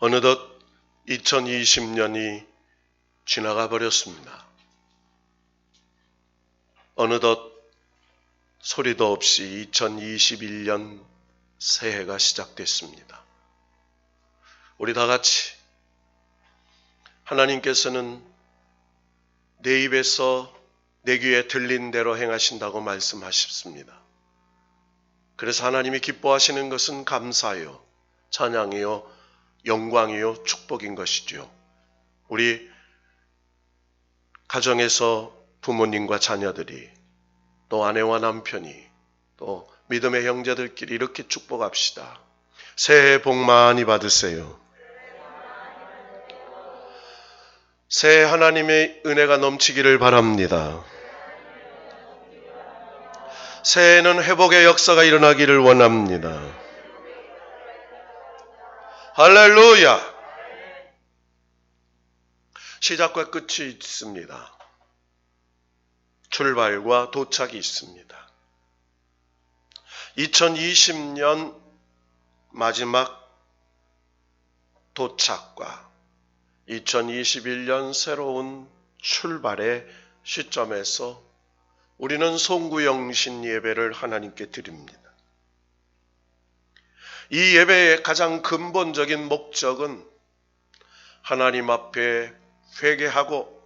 어느덧 2020년이 지나가 버렸습니다. 어느덧 소리도 없이 2021년 새해가 시작됐습니다. 우리 다 같이 하나님께서는 내 입에서 내 귀에 들린 대로 행하신다고 말씀하셨습니다. 그래서 하나님이 기뻐하시는 것은 감사요, 찬양이요, 영광이요, 축복인 것이죠. 우리 가정에서 부모님과 자녀들이, 또 아내와 남편이, 또 믿음의 형제들끼리 이렇게 축복합시다. 새해 복 많이 받으세요. 새해 하나님의 은혜가 넘치기를 바랍니다. 새해에는 회복의 역사가 일어나기를 원합니다. 할렐루야! 시작과 끝이 있습니다. 출발과 도착이 있습니다. 2020년 마지막 도착과 2021년 새로운 출발의 시점에서 우리는 송구영신 예배를 하나님께 드립니다. 이 예배의 가장 근본적인 목적은 하나님 앞에 회개하고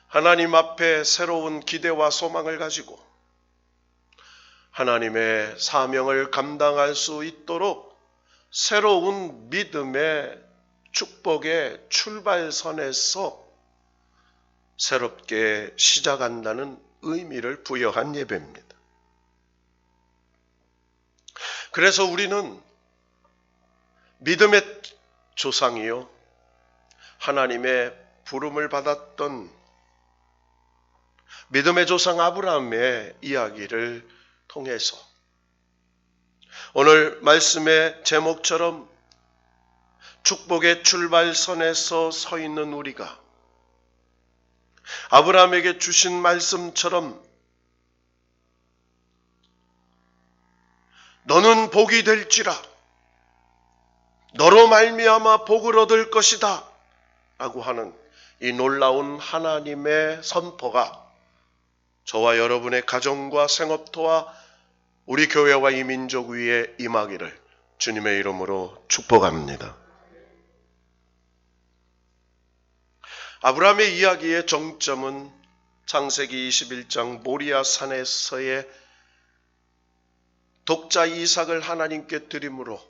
하나님 앞에 새로운 기대와 소망을 가지고 하나님의 사명을 감당할 수 있도록 새로운 믿음의 축복의 출발선에서 새롭게 시작한다는 의미를 부여한 예배입니다. 그래서 우리는 믿음의 조상이요, 하나님의 부름을 받았던 믿음의 조상 아브라함의 이야기를 통해서 오늘 말씀의 제목처럼 축복의 출발선에서 서 있는 우리가 아브라함에게 주신 말씀처럼 너는 복이 될지라, 너로 말미암아 복을 얻을 것이다 라고 하는 이 놀라운 하나님의 선포가 저와 여러분의 가정과 생업토와 우리 교회와 이 민족 위에 임하기를 주님의 이름으로 축복합니다. 아브라함의 이야기의 정점은 창세기 21장 모리아 산에서의 독자 이삭을 하나님께 드림으로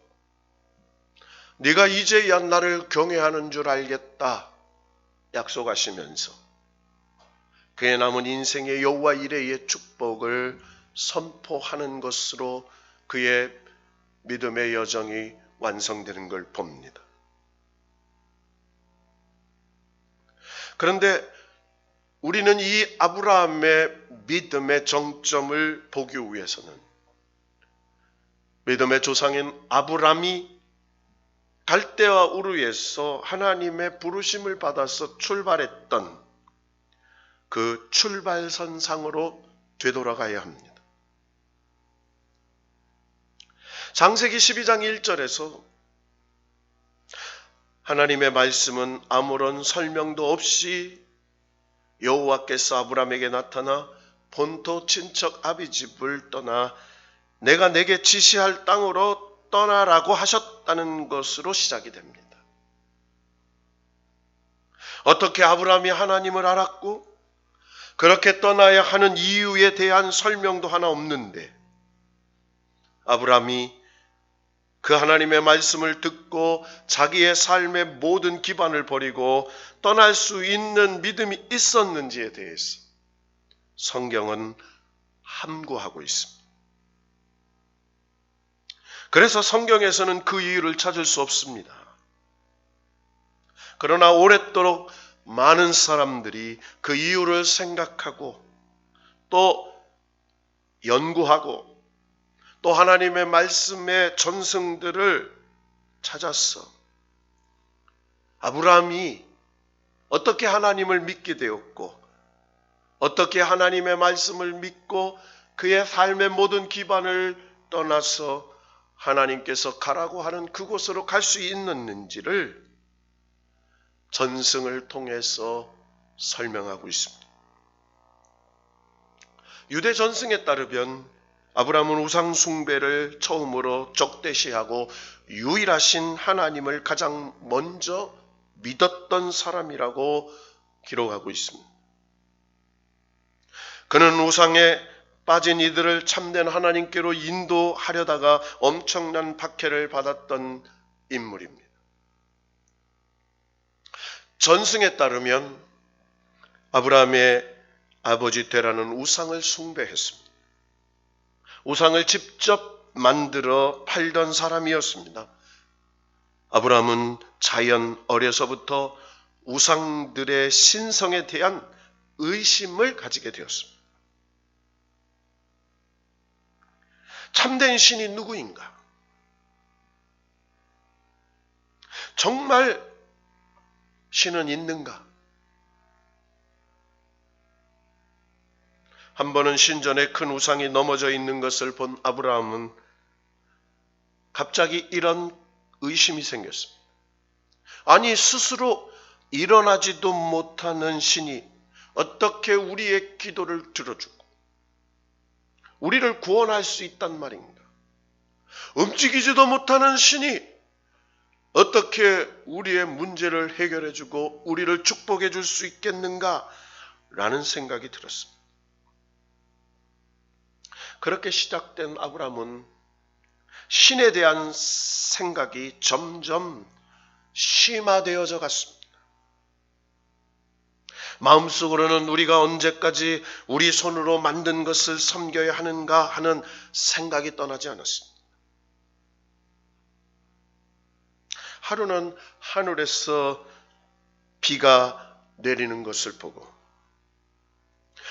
네가 이제야 나를 경외하는 줄 알겠다 약속하시면서 그의 남은 인생의 여호와 이레의 축복을 선포하는 것으로 그의 믿음의 여정이 완성되는 걸 봅니다. 그런데 우리는 이 아브라함의 믿음의 정점을 보기 위해서는 믿음의 조상인 아브라함이 갈대아 우르에서 하나님의 부르심을 받아서 출발했던 그 출발선상으로 되돌아가야 합니다. 창세기 12장 1절에서 하나님의 말씀은 아무런 설명도 없이 여호와께서 아브라함에게 나타나 본토 친척 아비집을 떠나 내가 내게 지시할 땅으로 떠나라고 하셨다는 것으로 시작이 됩니다. 어떻게 아브라함이 하나님을 알았고 그렇게 떠나야 하는 이유에 대한 설명도 하나 없는데 아브라함이 그 하나님의 말씀을 듣고 자기의 삶의 모든 기반을 버리고 떠날 수 있는 믿음이 있었는지에 대해서 성경은 함구하고 있습니다. 그래서 성경에서는 그 이유를 찾을 수 없습니다. 그러나 오랫도록 많은 사람들이 그 이유를 생각하고 또 연구하고 또 하나님의 말씀의 전승들을 찾았어. 아브라함이 어떻게 하나님을 믿게 되었고 어떻게 하나님의 말씀을 믿고 그의 삶의 모든 기반을 떠나서 하나님께서 가라고 하는 그곳으로 갈 수 있는지를 전승을 통해서 설명하고 있습니다. 유대 전승에 따르면 아브라함은 우상 숭배를 처음으로 적대시하고 유일하신 하나님을 가장 먼저 믿었던 사람이라고 기록하고 있습니다. 그는 우상에 빠진 이들을 참된 하나님께로 인도하려다가 엄청난 박해를 받았던 인물입니다. 전승에 따르면 아브라함의 아버지 데라는 우상을 숭배했습니다. 우상을 직접 만들어 팔던 사람이었습니다. 아브라함은 자연 어려서부터 우상들의 신성에 대한 의심을 가지게 되었습니다. 참된 신이 누구인가? 정말 신은 있는가? 한 번은 신전에 큰 우상이 넘어져 있는 것을 본 아브라함은 갑자기 이런 의심이 생겼습니다. 아니, 스스로 일어나지도 못하는 신이 어떻게 우리의 기도를 들어주고 우리를 구원할 수 있단 말인가? 움직이지도 못하는 신이 어떻게 우리의 문제를 해결해주고 우리를 축복해 줄 수 있겠는가? 라는 생각이 들었습니다. 그렇게 시작된 아브라함은 신에 대한 생각이 점점 심화되어져 갔습니다. 마음속으로는 우리가 언제까지 우리 손으로 만든 것을 섬겨야 하는가 하는 생각이 떠나지 않았습니다. 하루는 하늘에서 비가 내리는 것을 보고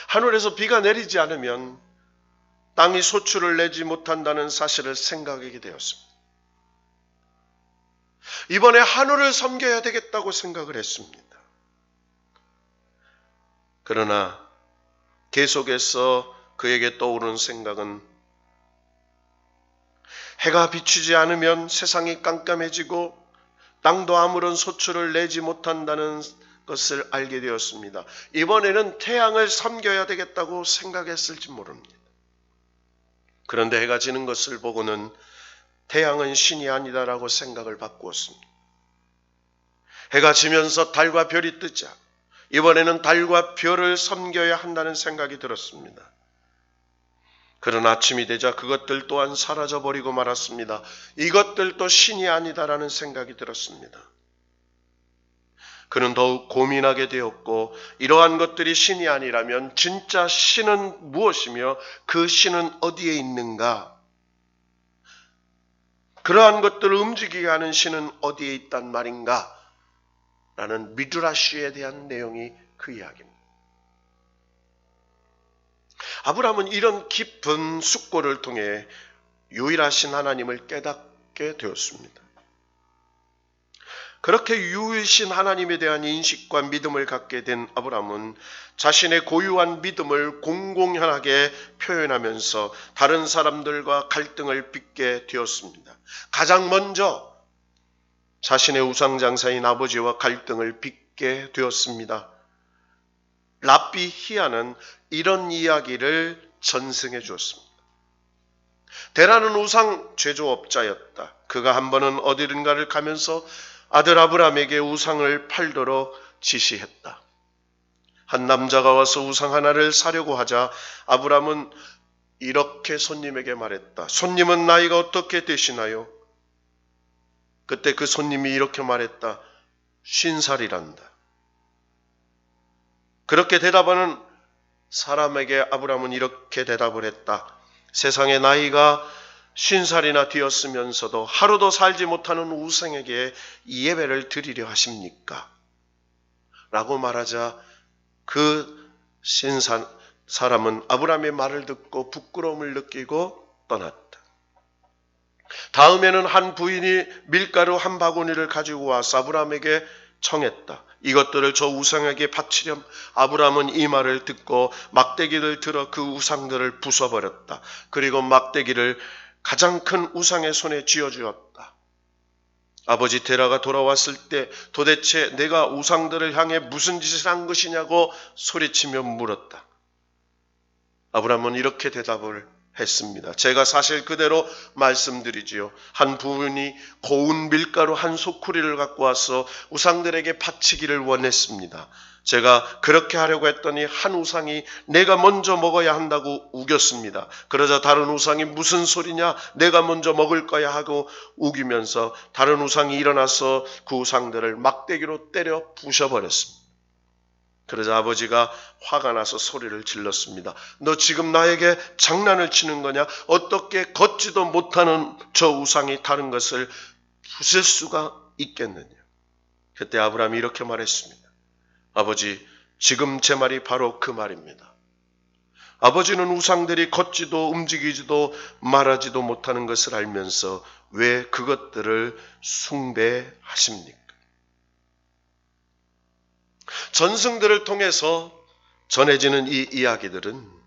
하늘에서 비가 내리지 않으면 땅이 소출을 내지 못한다는 사실을 생각하게 되었습니다. 이번에 하늘을 섬겨야 되겠다고 생각을 했습니다. 그러나 계속해서 그에게 떠오르는 생각은 해가 비추지 않으면 세상이 깜깜해지고 땅도 아무런 소출을 내지 못한다는 것을 알게 되었습니다. 이번에는 태양을 섬겨야 되겠다고 생각했을지 모릅니다. 그런데 해가 지는 것을 보고는 태양은 신이 아니다라고 생각을 바꾸었습니다. 해가 지면서 달과 별이 뜨자 이번에는 달과 별을 섬겨야 한다는 생각이 들었습니다. 그러나 아침이 되자 그것들 또한 사라져버리고 말았습니다. 이것들도 신이 아니다라는 생각이 들었습니다. 그는 더욱 고민하게 되었고 이러한 것들이 신이 아니라면 진짜 신은 무엇이며 그 신은 어디에 있는가? 그러한 것들을 움직이게 하는 신은 어디에 있단 말인가? 라는 미드라시에 대한 내용이 그 이야기입니다. 아브라함은 이런 깊은 숙고를 통해 유일하신 하나님을 깨닫게 되었습니다. 그렇게 유일신 하나님에 대한 인식과 믿음을 갖게 된 아브라함은 자신의 고유한 믿음을 공공연하게 표현하면서 다른 사람들과 갈등을 빚게 되었습니다. 가장 먼저 자신의 우상장사인 아버지와 갈등을 빚게 되었습니다. 랍비 히야는 이런 이야기를 전승해 주었습니다. 데라는 우상 제조업자였다. 그가 한 번은 어디든가를 가면서 아들 아브라함에게 우상을 팔도록 지시했다. 한 남자가 와서 우상 하나를 사려고 하자 아브라함은 이렇게 손님에게 말했다. 손님은 나이가 어떻게 되시나요? 그때 그 손님이 이렇게 말했다. 50살이란다. 그렇게 대답하는 사람에게 아브라함은 이렇게 대답을 했다. 세상의 나이가 50살이나 되었으면서도 하루도 살지 못하는 우상에게 예배를 드리려 하십니까? 라고 말하자 그 사람은 아브라함의 말을 듣고 부끄러움을 느끼고 떠났다. 다음에는 한 부인이 밀가루 한 바구니를 가지고 와서 아브라함에게 청했다. 이것들을 저 우상에게 바치렴. 아브라함은 이 말을 듣고 막대기를 들어 그 우상들을 부숴버렸다. 그리고 막대기를 가장 큰 우상의 손에 쥐어주었다. 아버지 데라가 돌아왔을 때 도대체 내가 우상들을 향해 무슨 짓을 한 것이냐고 소리치며 물었다. 아브라함은 이렇게 대답을 했습니다. 제가 사실 그대로 말씀드리지요. 한 부인이 고운 밀가루 한 소쿠리를 갖고 와서 우상들에게 바치기를 원했습니다. 제가 그렇게 하려고 했더니 한 우상이 내가 먼저 먹어야 한다고 우겼습니다. 그러자 다른 우상이 무슨 소리냐, 내가 먼저 먹을 거야 하고 우기면서 다른 우상이 일어나서 그 우상들을 막대기로 때려 부셔버렸습니다. 그러자 아버지가 화가 나서 소리를 질렀습니다. 너 지금 나에게 장난을 치는 거냐? 어떻게 걷지도 못하는 저 우상이 다른 것을 부술 수가 있겠느냐? 그때 아브라함이 이렇게 말했습니다. 아버지, 지금 제 말이 바로 그 말입니다. 아버지는 우상들이 걷지도 움직이지도 말하지도 못하는 것을 알면서 왜 그것들을 숭배하십니까? 전승들을 통해서 전해지는 이 이야기들은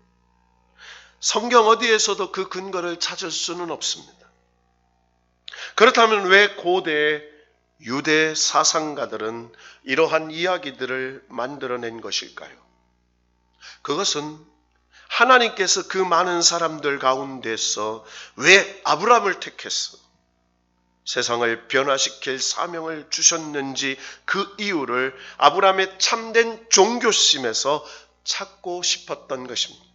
성경 어디에서도 그 근거를 찾을 수는 없습니다. 그렇다면 왜 고대 유대 사상가들은 이러한 이야기들을 만들어낸 것일까요? 그것은 하나님께서 그 많은 사람들 가운데서 왜 아브라함을 택해서 세상을 변화시킬 사명을 주셨는지 그 이유를 아브라함의 참된 종교심에서 찾고 싶었던 것입니다.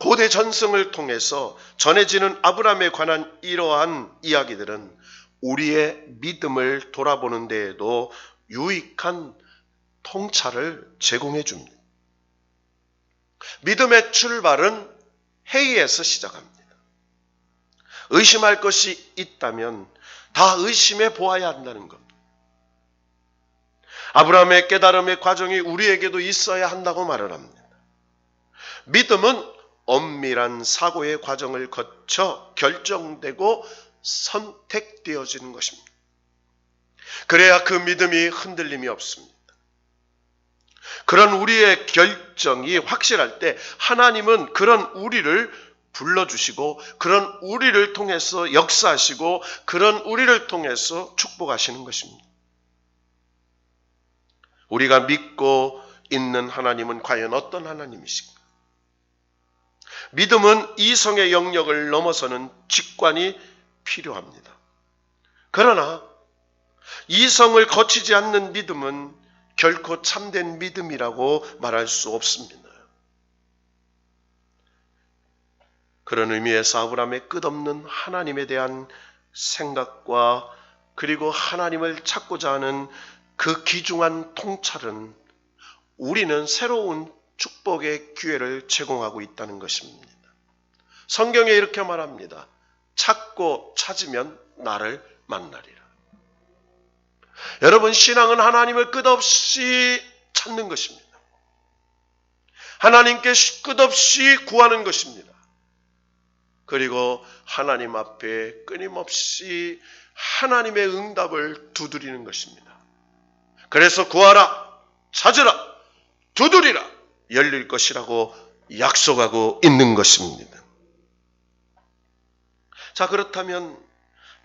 고대 전승을 통해서 전해지는 아브라함에 관한 이러한 이야기들은 우리의 믿음을 돌아보는 데에도 유익한 통찰을 제공해 줍니다. 믿음의 출발은 회의에서 시작합니다. 의심할 것이 있다면 다 의심해 보아야 한다는 겁니다. 아브라함의 깨달음의 과정이 우리에게도 있어야 한다고 말을 합니다. 믿음은 엄밀한 사고의 과정을 거쳐 결정되고 선택되어지는 것입니다. 그래야 그 믿음이 흔들림이 없습니다. 그런 우리의 결정이 확실할 때 하나님은 그런 우리를 불러주시고 그런 우리를 통해서 역사하시고 그런 우리를 통해서 축복하시는 것입니다. 우리가 믿고 있는 하나님은 과연 어떤 하나님이신가? 믿음은 이성의 영역을 넘어서는 직관이 필요합니다. 그러나 이성을 거치지 않는 믿음은 결코 참된 믿음이라고 말할 수 없습니다. 그런 의미에서 아브라함의 끝없는 하나님에 대한 생각과 그리고 하나님을 찾고자 하는 그 귀중한 통찰은 우리는 새로운 축복의 기회를 제공하고 있다는 것입니다. 성경에 이렇게 말합니다. 찾고 찾으면 나를 만나리라. 여러분, 신앙은 하나님을 끝없이 찾는 것입니다. 하나님께 끝없이 구하는 것입니다. 그리고 하나님 앞에 끊임없이 하나님의 응답을 두드리는 것입니다. 그래서 구하라, 찾으라, 두드리라, 열릴 것이라고 약속하고 있는 것입니다. 자, 그렇다면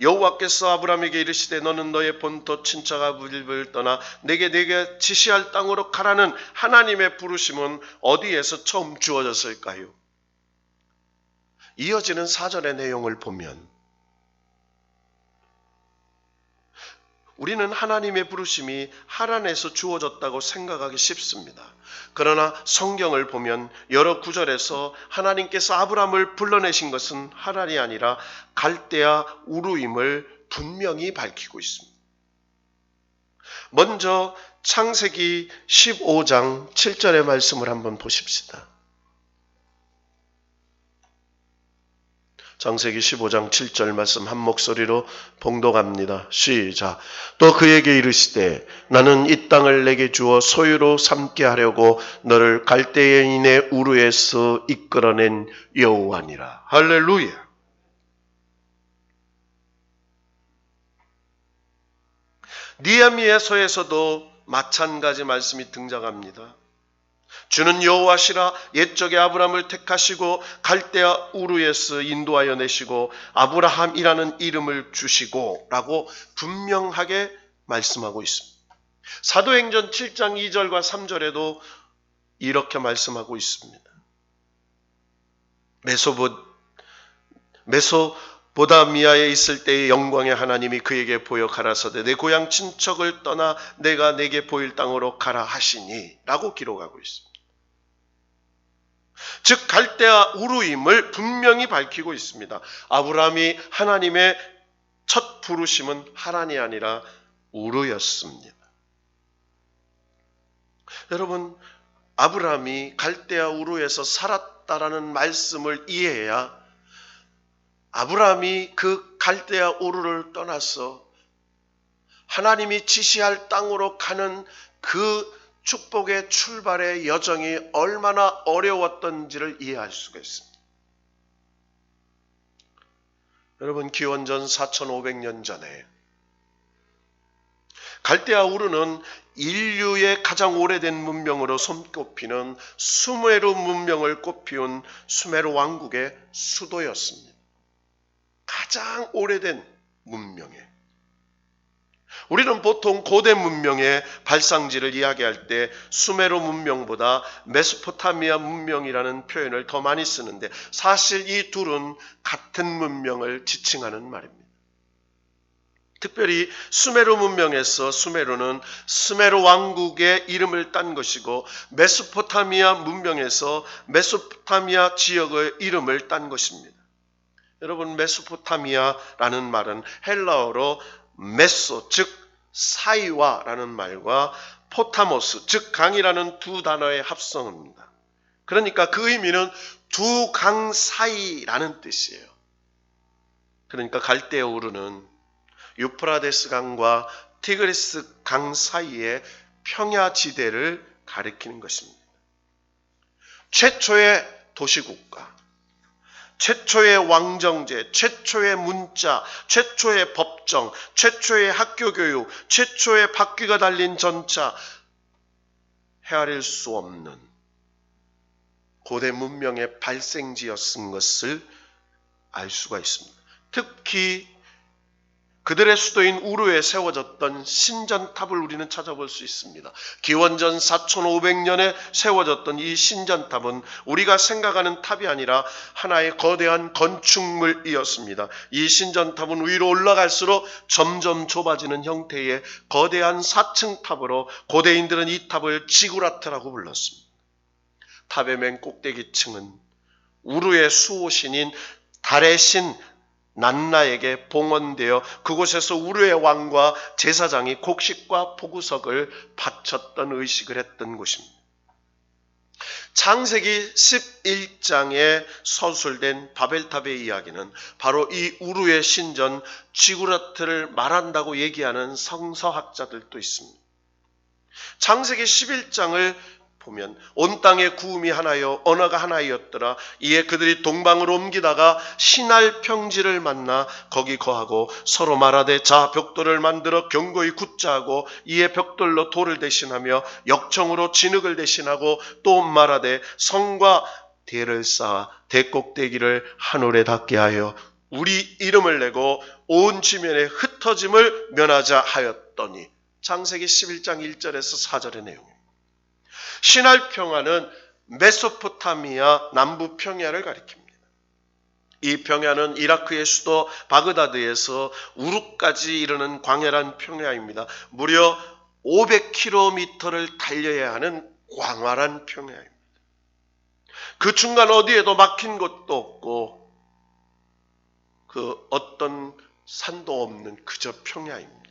여호와께서 아브라함에게 이르시되 너는 너의 본토 친척 집을 떠나 내게 지시할 땅으로 가라는 하나님의 부르심은 어디에서 처음 주어졌을까요? 이어지는 4절의 내용을 보면 우리는 하나님의 부르심이 하란에서 주어졌다고 생각하기 쉽습니다. 그러나 성경을 보면 여러 구절에서 하나님께서 아브라함을 불러내신 것은 하란이 아니라 갈대아 우르임을 분명히 밝히고 있습니다. 먼저 창세기 15장 7절의 말씀을 한번 보십시다. 창세기 15장 7절 말씀 한 목소리로 봉독합니다. 시작. 또 그에게 이르시되 나는 이 땅을 내게 주어 소유로 삼게 하려고 너를 갈대인의 우르에서 이끌어낸 여호와니라. 할렐루야. 느헤미야서에서도 마찬가지 말씀이 등장합니다. 주는 여호와시라 옛적에 아브라함을 택하시고 갈대아 우르에서 인도하여 내시고 아브라함이라는 이름을 주시고 라고 분명하게 말씀하고 있습니다. 사도행전 7장 2절과 3절에도 이렇게 말씀하고 있습니다. 메소보다미아에 있을 때의 영광의 하나님이 그에게 보여 가라사대 내 고향 친척을 떠나 내가 내게 보일 땅으로 가라 하시니 라고 기록하고 있습니다. 즉 갈대아 우르임을 분명히 밝히고 있습니다. 아브라함이 하나님의 첫 부르심은 하란이 아니라 우르였습니다. 여러분, 아브라함이 갈대아 우르에서 살았다라는 말씀을 이해해야 아브라함이 그 갈대아 우르를 떠나서 하나님이 지시할 땅으로 가는 그 축복의 출발의 여정이 얼마나 어려웠던지를 이해할 수가 있습니다. 여러분, 기원전 4500년 전에 갈대아 우르는 인류의 가장 오래된 문명으로 손꼽히는 수메르 문명을 꽃피운 수메르 왕국의 수도였습니다. 가장 오래된 문명에 우리는 보통 고대 문명의 발상지를 이야기할 때 수메르 문명보다 메소포타미아 문명이라는 표현을 더 많이 쓰는데 사실 이 둘은 같은 문명을 지칭하는 말입니다. 특별히 수메르 문명에서 수메르는 수메르 왕국의 이름을 딴 것이고 메소포타미아 문명에서 메소포타미아 지역의 이름을 딴 것입니다. 여러분, 메소포타미아라는 말은 헬라어로 메소, 즉 사이와라는 말과 포타모스, 즉 강이라는 두 단어의 합성입니다. 그러니까 그 의미는 두 강 사이라는 뜻이에요. 그러니까 갈대아 우르는 유프라데스 강과 티그리스 강 사이의 평야지대를 가리키는 것입니다. 최초의 도시국가, 최초의 왕정제, 최초의 문자, 최초의 법정, 최초의 학교교육, 최초의 바퀴가 달린 전차, 헤아릴 수 없는 고대 문명의 발생지였은 것을 알 수가 있습니다. 특히 그들의 수도인 우르에 세워졌던 신전탑을 우리는 찾아볼 수 있습니다. 기원전 4500년에 세워졌던 이 신전탑은 우리가 생각하는 탑이 아니라 하나의 거대한 건축물이었습니다. 이 신전탑은 위로 올라갈수록 점점 좁아지는 형태의 거대한 4층 탑으로 고대인들은 이 탑을 지구라트라고 불렀습니다. 탑의 맨 꼭대기층은 우르의 수호신인 달의 신 난나에게 봉헌되어 그곳에서 우르의 왕과 제사장이 곡식과 포구석을 바쳤던 의식을 했던 곳입니다. 창세기 11장에 서술된 바벨탑의 이야기는 바로 이 우르의 신전 지구라트를 말한다고 얘기하는 성서학자들도 있습니다. 창세기 11장을 보면 온 땅에 구음이 하나요 언어가 하나이었더라. 이에 그들이 동방으로 옮기다가 시날 평지를 만나 거기 거하고 서로 말하되 자 벽돌을 만들어 견고히 굳자 하고 이에 벽돌로 돌을 대신하며 역청으로 진흙을 대신하고 또 말하되 성과 대를 쌓아 대꼭대기를 하늘에 닿게 하여 우리 이름을 내고 온 지면에 흩어짐을 면하자 하였더니 창세기 11장 1절에서 4절의 내용입니다. 시날 평야는 메소포타미아 남부 평야를 가리킵니다. 이 평야는 이라크의 수도 바그다드에서 우르까지 이르는 광활한 평야입니다. 무려 500km를 달려야 하는 광활한 평야입니다. 그 중간 어디에도 막힌 곳도 없고 그 어떤 산도 없는 그저 평야입니다.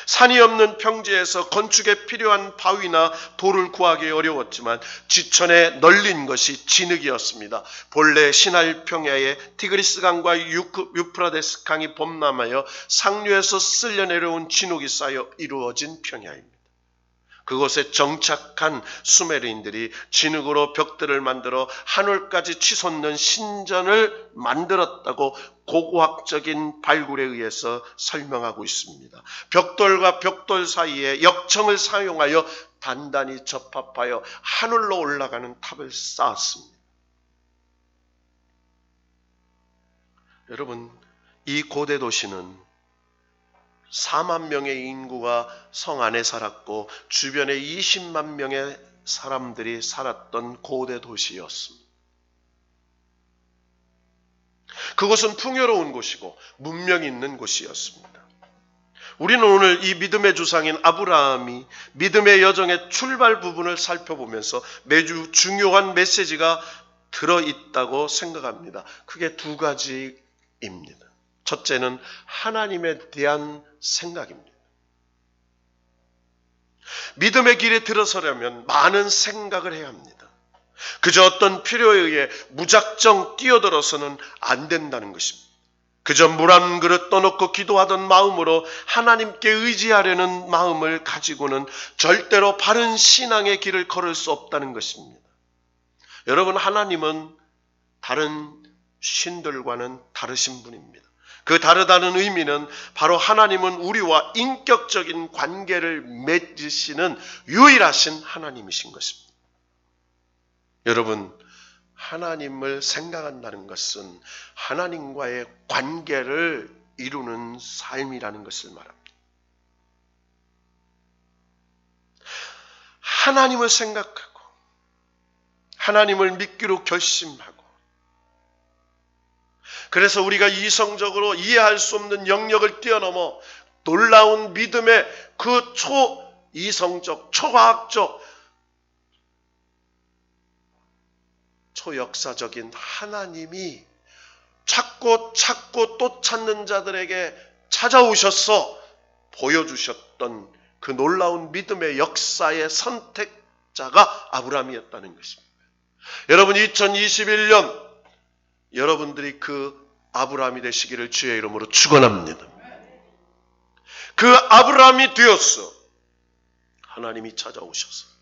산이 없는 평지에서 건축에 필요한 바위나 돌을 구하기 어려웠지만 지천에 널린 것이 진흙이었습니다. 본래 시날 평야에 티그리스 강과 유프라데스 강이 범람하여 상류에서 쓸려 내려온 진흙이 쌓여 이루어진 평야입니다. 그곳에 정착한 수메르인들이 진흙으로 벽들을 만들어 하늘까지 치솟는 신전을 만들었다고 고고학적인 발굴에 의해서 설명하고 있습니다. 벽돌과 벽돌 사이에 역청을 사용하여 단단히 접합하여 하늘로 올라가는 탑을 쌓았습니다. 여러분, 이 고대 도시는 4만 명의 인구가 성 안에 살았고 주변에 20만 명의 사람들이 살았던 고대 도시였습니다. 그곳은 풍요로운 곳이고 문명이 있는 곳이었습니다. 우리는 오늘 이 믿음의 조상인 아브라함이 믿음의 여정의 출발 부분을 살펴보면서 매주 중요한 메시지가 들어있다고 생각합니다. 크게 두 가지입니다. 첫째는 하나님에 대한 생각입니다. 믿음의 길에 들어서려면 많은 생각을 해야 합니다. 그저 어떤 필요에 의해 무작정 뛰어들어서는 안 된다는 것입니다. 그저 물 한 그릇 떠놓고 기도하던 마음으로 하나님께 의지하려는 마음을 가지고는 절대로 바른 신앙의 길을 걸을 수 없다는 것입니다. 여러분, 하나님은 다른 신들과는 다르신 분입니다. 그 다르다는 의미는 바로 하나님은 우리와 인격적인 관계를 맺으시는 유일하신 하나님이신 것입니다. 여러분, 하나님을 생각한다는 것은 하나님과의 관계를 이루는 삶이라는 것을 말합니다. 하나님을 생각하고 하나님을 믿기로 결심하고, 그래서 우리가 이성적으로 이해할 수 없는 영역을 뛰어넘어 놀라운 믿음의 그 초이성적, 초과학적, 초역사적인 하나님이 찾고 또 찾는 자들에게 찾아오셔서 보여주셨던 그 놀라운 믿음의 역사의 선택자가 아브라함이었다는 것입니다. 여러분, 2021년 여러분들이 그 아브라함이 되시기를 주의 이름으로 축원합니다. 그 아브라함이 되었어. 하나님이 찾아오셔서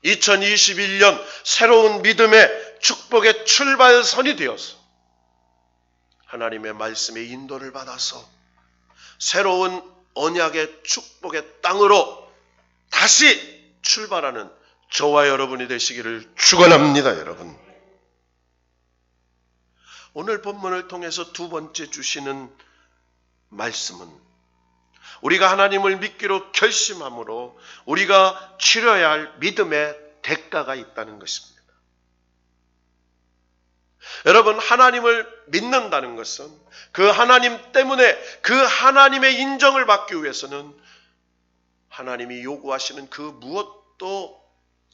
2021년 새로운 믿음의 축복의 출발선이 되어서 하나님의 말씀의 인도를 받아서 새로운 언약의 축복의 땅으로 다시 출발하는 저와 여러분이 되시기를 축원합니다. 여러분, 오늘 본문을 통해서 두 번째 주시는 말씀은 우리가 하나님을 믿기로 결심함으로 우리가 치러야 할 믿음의 대가가 있다는 것입니다. 여러분, 하나님을 믿는다는 것은 그 하나님 때문에 그 하나님의 인정을 받기 위해서는 하나님이 요구하시는 그 무엇도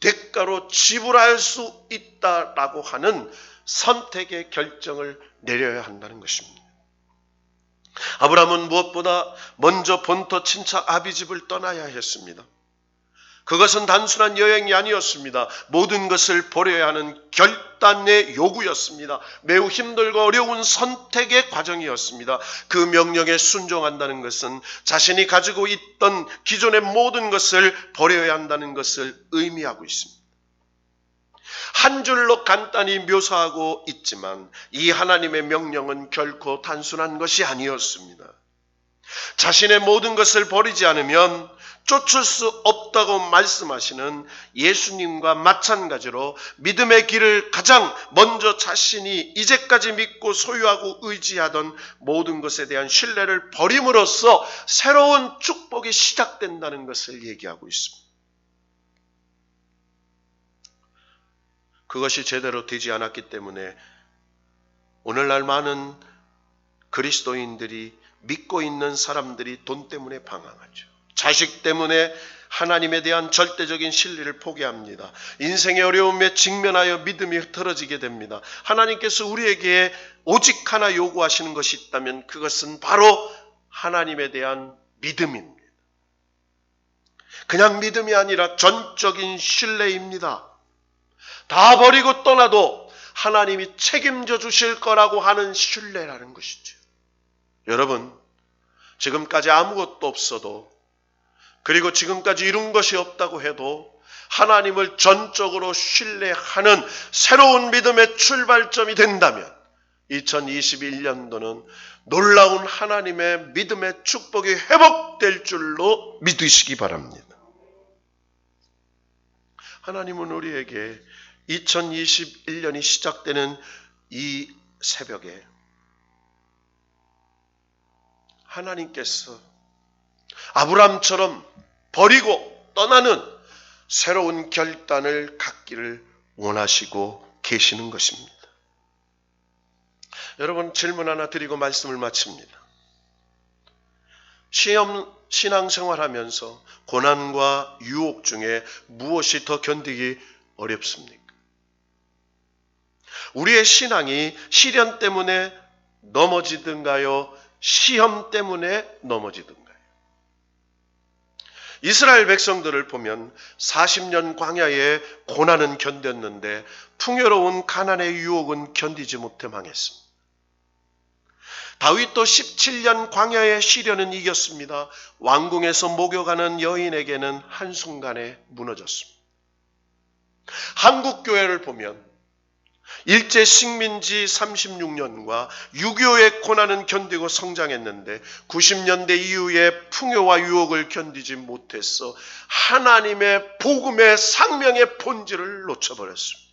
대가로 지불할 수 있다라고 하는 선택의 결정을 내려야 한다는 것입니다. 아브라함은 무엇보다 먼저 본토 친척 아비집을 떠나야 했습니다. 그것은 단순한 여행이 아니었습니다. 모든 것을 버려야 하는 결단의 요구였습니다. 매우 힘들고 어려운 선택의 과정이었습니다. 그 명령에 순종한다는 것은 자신이 가지고 있던 기존의 모든 것을 버려야 한다는 것을 의미하고 있습니다. 한 줄로 간단히 묘사하고 있지만 이 하나님의 명령은 결코 단순한 것이 아니었습니다. 자신의 모든 것을 버리지 않으면 쫓을 수 없다고 말씀하시는 예수님과 마찬가지로 믿음의 길을 가장 먼저 자신이 이제까지 믿고 소유하고 의지하던 모든 것에 대한 신뢰를 버림으로써 새로운 축복이 시작된다는 것을 얘기하고 있습니다. 그것이 제대로 되지 않았기 때문에 오늘날 많은 그리스도인들이, 믿고 있는 사람들이 돈 때문에 방황하죠. 자식 때문에 하나님에 대한 절대적인 신뢰를 포기합니다. 인생의 어려움에 직면하여 믿음이 흐트러지게 됩니다. 하나님께서 우리에게 오직 하나 요구하시는 것이 있다면 그것은 바로 하나님에 대한 믿음입니다. 그냥 믿음이 아니라 전적인 신뢰입니다. 다 버리고 떠나도 하나님이 책임져 주실 거라고 하는 신뢰라는 것이죠. 여러분, 지금까지 아무것도 없어도, 그리고 지금까지 이룬 것이 없다고 해도 하나님을 전적으로 신뢰하는 새로운 믿음의 출발점이 된다면 2021년도는 놀라운 하나님의 믿음의 축복이 회복될 줄로 믿으시기 바랍니다. 하나님은 우리에게 2021년이 시작되는 이 새벽에 하나님께서 아브라함처럼 버리고 떠나는 새로운 결단을 갖기를 원하시고 계시는 것입니다. 여러분, 질문 하나 드리고 말씀을 마칩니다. 신앙생활하면서 고난과 유혹 중에 무엇이 더 견디기 어렵습니까? 우리의 신앙이 시련 때문에 넘어지든가요? 시험 때문에 넘어지든가요? 이스라엘 백성들을 보면 40년 광야의 고난은 견뎠는데 풍요로운 가나안의 유혹은 견디지 못해 망했습니다. 다윗도 17년 광야의 시련은 이겼습니다. 왕궁에서 목욕하는 여인에게는 한순간에 무너졌습니다. 한국교회를 보면 일제 식민지 36년과 6.25의 고난은 견디고 성장했는데 90년대 이후에 풍요와 유혹을 견디지 못해서 하나님의 복음의 상명의 본질을 놓쳐버렸습니다.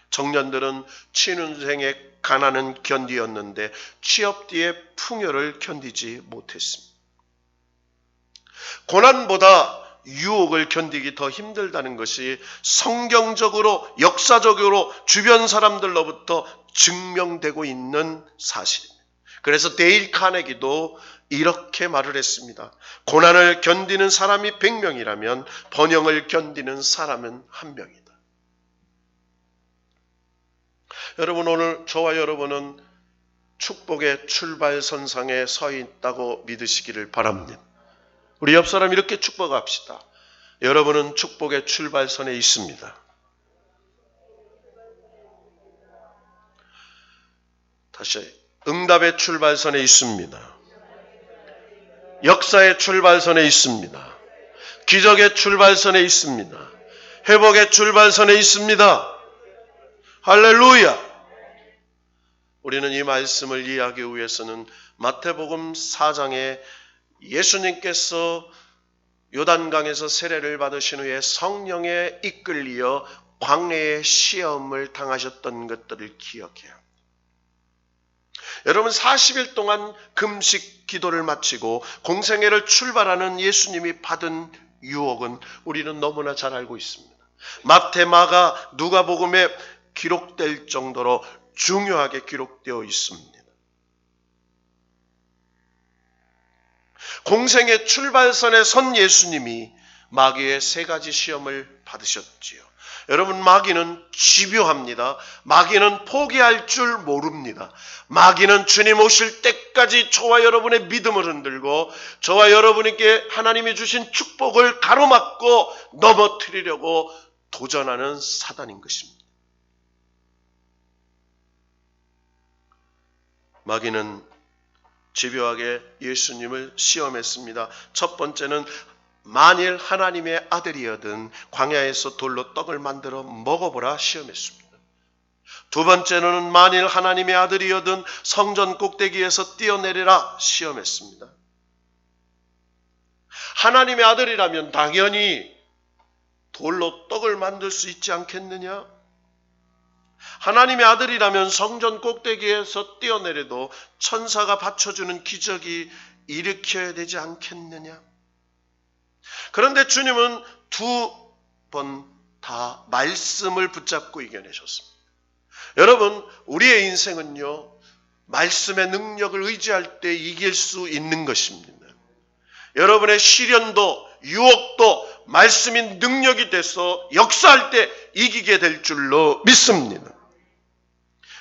청년들은 취준생의 가난은 견디었는데 취업 뒤에 풍요를 견디지 못했습니다. 고난보다 유혹을 견디기 더 힘들다는 것이 성경적으로 역사적으로 주변 사람들로부터 증명되고 있는 사실입니다. 그래서 데일 카네기도 이렇게 말을 했습니다. 고난을 견디는 사람이 100명이라면 번영을 견디는 사람은 1명이다. 여러분, 오늘 저와 여러분은 축복의 출발선상에 서 있다고 믿으시기를 바랍니다. 우리 옆 사람 이렇게 축복합시다. 여러분은 축복의 출발선에 있습니다. 다시, 응답의 출발선에 있습니다. 역사의 출발선에 있습니다. 기적의 출발선에 있습니다. 회복의 출발선에 있습니다. 할렐루야! 우리는 이 말씀을 이해하기 위해서는 마태복음 4장에 예수님께서 요단강에서 세례를 받으신 후에 성령에 이끌려 광야의 시험을 당하셨던 것들을 기억해야 합니다. 여러분, 40일 동안 금식 기도를 마치고 공생애를 출발하는 예수님이 받은 유혹은 우리는 너무나 잘 알고 있습니다. 마태, 마가, 누가복음에 기록될 정도로 중요하게 기록되어 있습니다. 공생의 출발선에 선 예수님이 마귀의 3가지 시험을 받으셨지요. 여러분, 마귀는 집요합니다. 마귀는 포기할 줄 모릅니다. 마귀는 주님 오실 때까지 저와 여러분의 믿음을 흔들고 저와 여러분에게 하나님이 주신 축복을 가로막고 넘어뜨리려고 도전하는 사단인 것입니다. 마귀는 집요하게 예수님을 시험했습니다. 첫 번째는 만일 하나님의 아들이여든 광야에서 돌로 떡을 만들어 먹어보라 시험했습니다. 두 번째는 만일 하나님의 아들이여든 성전 꼭대기에서 뛰어내리라 시험했습니다. 하나님의 아들이라면 당연히 돌로 떡을 만들 수 있지 않겠느냐? 하나님의 아들이라면 성전 꼭대기에서 뛰어내려도 천사가 받쳐주는 기적이 일으켜야 되지 않겠느냐? 그런데 주님은 2번 다 말씀을 붙잡고 이겨내셨습니다. 여러분, 우리의 인생은요, 말씀의 능력을 의지할 때 이길 수 있는 것입니다. 여러분의 시련도 유혹도 말씀이 능력이 돼서 역사할 때 이기게 될 줄로 믿습니다.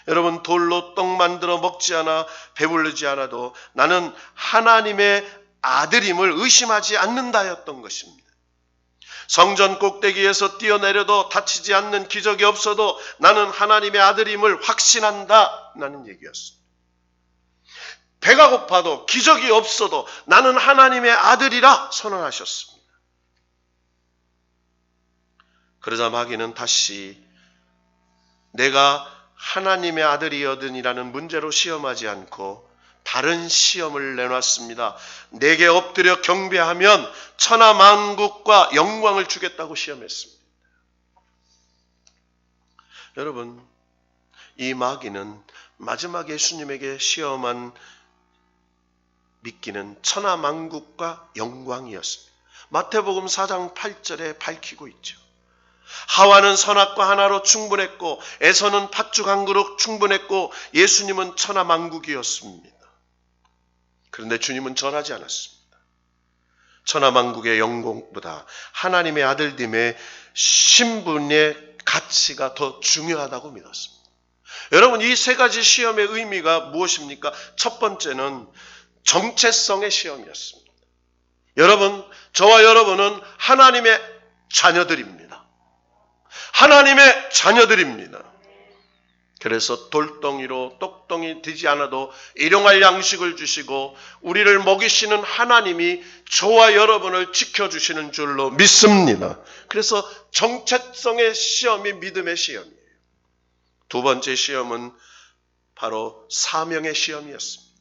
여러분, 돌로 떡 만들어 먹지 않아 배부르지 않아도 나는 하나님의 아들임을 의심하지 않는다였던 것입니다. 성전 꼭대기에서 뛰어내려도 다치지 않는 기적이 없어도 나는 하나님의 아들임을 확신한다 라는 얘기였습니다. 배가 고파도 기적이 없어도 나는 하나님의 아들이라 선언하셨습니다. 그러자 마귀는 다시 내가 하나님의 아들이여든이라는 문제로 시험하지 않고 다른 시험을 내놨습니다. 내게 엎드려 경배하면 천하만국과 영광을 주겠다고 시험했습니다. 여러분, 이 마귀는 마지막 예수님에게 시험한 미끼는 천하만국과 영광이었습니다. 마태복음 4장 8절에 밝히고 있죠. 하와는 선악과 하나로 충분했고 에서는 팥죽 한 그릇 충분했고 예수님은 천하만국이었습니다. 그런데 주님은 전하지 않았습니다. 천하만국의 영광보다 하나님의 아들됨의 신분의 가치가 더 중요하다고 믿었습니다. 여러분, 이 세 가지 시험의 의미가 무엇입니까? 첫 번째는 정체성의 시험이었습니다. 여러분, 저와 여러분은 하나님의 자녀들입니다. 하나님의 자녀들입니다. 그래서 돌덩이로 똑덩이 되지 않아도 일용할 양식을 주시고 우리를 먹이시는 하나님이 저와 여러분을 지켜주시는 줄로 믿습니다. 그래서 정체성의 시험이 믿음의 시험이에요. 두 번째 시험은 바로 사명의 시험이었습니다.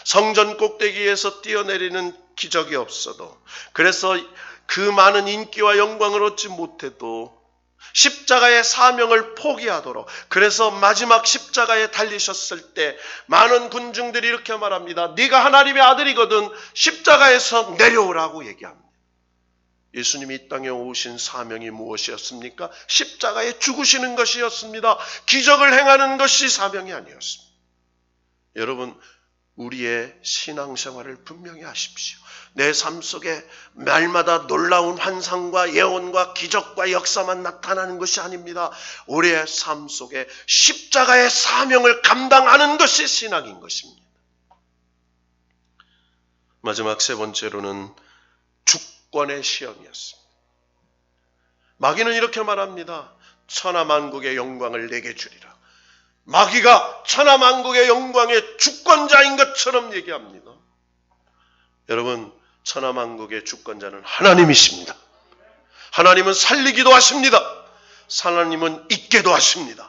성전 꼭대기에서 뛰어내리는 기적이 없어도, 그래서 그 많은 인기와 영광을 얻지 못해도 십자가의 사명을 포기하도록, 그래서 마지막 십자가에 달리셨을 때 많은 군중들이 이렇게 말합니다. 네가 하나님의 아들이거든 십자가에서 내려오라고 얘기합니다. 예수님이 이 땅에 오신 사명이 무엇이었습니까? 십자가에 죽으시는 것이었습니다. 기적을 행하는 것이 사명이 아니었습니다. 여러분, 우리의 신앙생활을 분명히 하십시오. 내 삶 속에 날마다 놀라운 환상과 예언과 기적과 역사만 나타나는 것이 아닙니다. 우리의 삶 속에 십자가의 사명을 감당하는 것이 신앙인 것입니다. 마지막 세 번째로는 주권의 시험이었습니다. 마귀는 이렇게 말합니다. 천하만국의 영광을 내게 주리라. 마귀가 천하만국의 영광의 주권자인 것처럼 얘기합니다. 여러분, 천하만국의 주권자는 하나님이십니다. 하나님은 살리기도 하십니다. 하나님은 있게도 하십니다.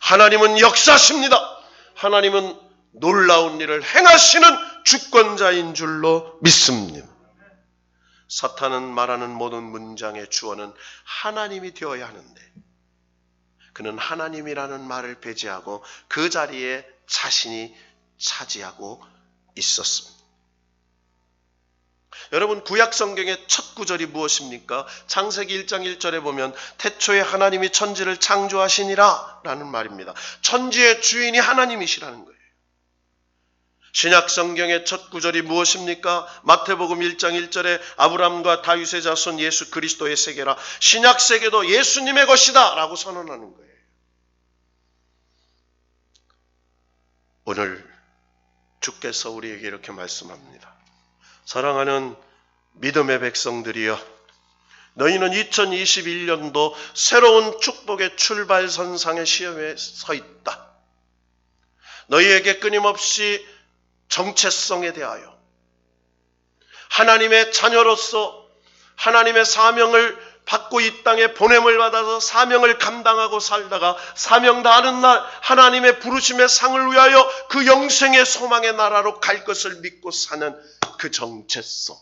하나님은 역사하십니다. 하나님은 놀라운 일을 행하시는 주권자인 줄로 믿습니다. 사탄은 말하는 모든 문장의 주어는 하나님이 되어야 하는데 그는 하나님이라는 말을 배제하고 그 자리에 자신이 차지하고 있었습니다. 여러분, 구약 성경의 첫 구절이 무엇입니까? 창세기 1장 1절에 보면 태초에 하나님이 천지를 창조하시니라 라는 말입니다. 천지의 주인이 하나님이시라는 거예요. 신약 성경의 첫 구절이 무엇입니까? 마태복음 1장 1절에 아브라함과 다윗의 자손 예수 그리스도의 세계라, 신약 세계도 예수님의 것이다 라고 선언하는 거예요. 오늘 주께서 우리에게 이렇게 말씀합니다. 사랑하는 믿음의 백성들이여, 너희는 2021년도 새로운 축복의 출발선상의 시험에 서 있다. 너희에게 끊임없이 정체성에 대하여 하나님의 자녀로서 하나님의 사명을 받고 이 땅에 보냄을 받아서 사명을 감당하고 살다가 사명 다하는 날 하나님의 부르심의 상을 위하여 그 영생의 소망의 나라로 갈 것을 믿고 사는 그 정체성,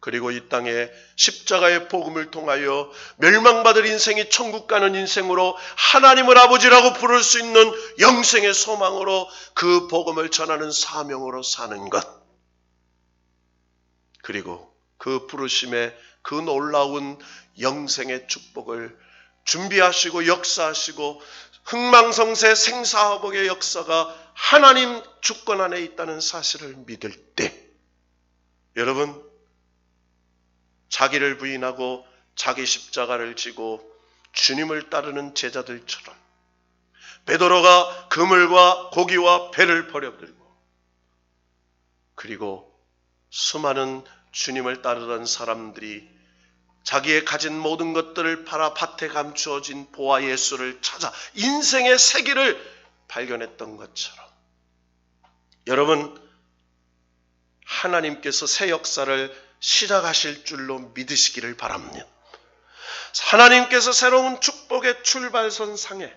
그리고 이 땅에 십자가의 복음을 통하여 멸망받을 인생이 천국 가는 인생으로 하나님을 아버지라고 부를 수 있는 영생의 소망으로 그 복음을 전하는 사명으로 사는 것, 그리고 그 부르심의 그 놀라운 영생의 축복을 준비하시고 역사하시고 흥망성쇠 생사화복의 역사가 하나님 주권 안에 있다는 사실을 믿을 때, 여러분, 자기를 부인하고 자기 십자가를 지고 주님을 따르는 제자들처럼 베드로가 그물과 고기와 배를 버려들고, 그리고 수많은 주님을 따르던 사람들이 자기의 가진 모든 것들을 팔아 밭에 감추어진 보아 예수를 찾아 인생의 세계를 발견했던 것처럼, 여러분, 하나님께서 새 역사를 시작하실 줄로 믿으시기를 바랍니다. 하나님께서 새로운 축복의 출발선 상에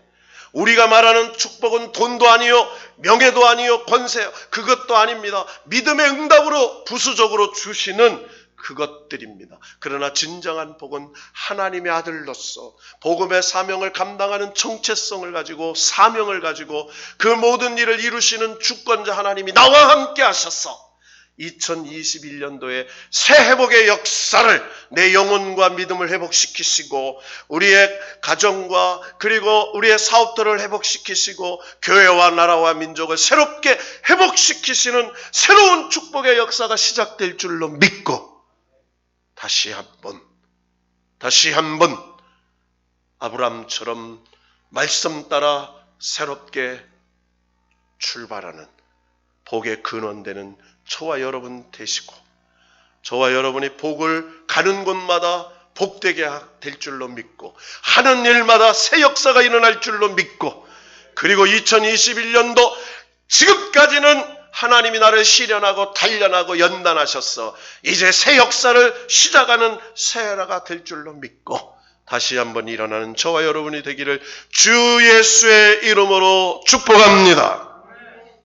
우리가 말하는 축복은 돈도 아니요, 명예도 아니요, 권세, 그것도 아닙니다. 믿음의 응답으로 부수적으로 주시는 그것들입니다. 그러나 진정한 복은 하나님의 아들로서 복음의 사명을 감당하는 정체성을 가지고 사명을 가지고 그 모든 일을 이루시는 주권자 하나님이 나와 함께 하셔서 2021년도에 새 회복의 역사를 내 영혼과 믿음을 회복시키시고 우리의 가정과 그리고 우리의 사업들을 회복시키시고 교회와 나라와 민족을 새롭게 회복시키시는 새로운 축복의 역사가 시작될 줄로 믿고 다시 한번 아브라함처럼 말씀 따라 새롭게 출발하는 복의 근원되는 저와 여러분 되시고 저와 여러분이 복을 가는 곳마다 복되게 될 줄로 믿고 하는 일마다 새 역사가 일어날 줄로 믿고 그리고 2021년도 지금까지는 하나님이 나를 시련하고 단련하고 연단하셔서 이제 새 역사를 시작하는 새 해라가 될 줄로 믿고 다시 한번 일어나는 저와 여러분이 되기를 주 예수의 이름으로 축복합니다.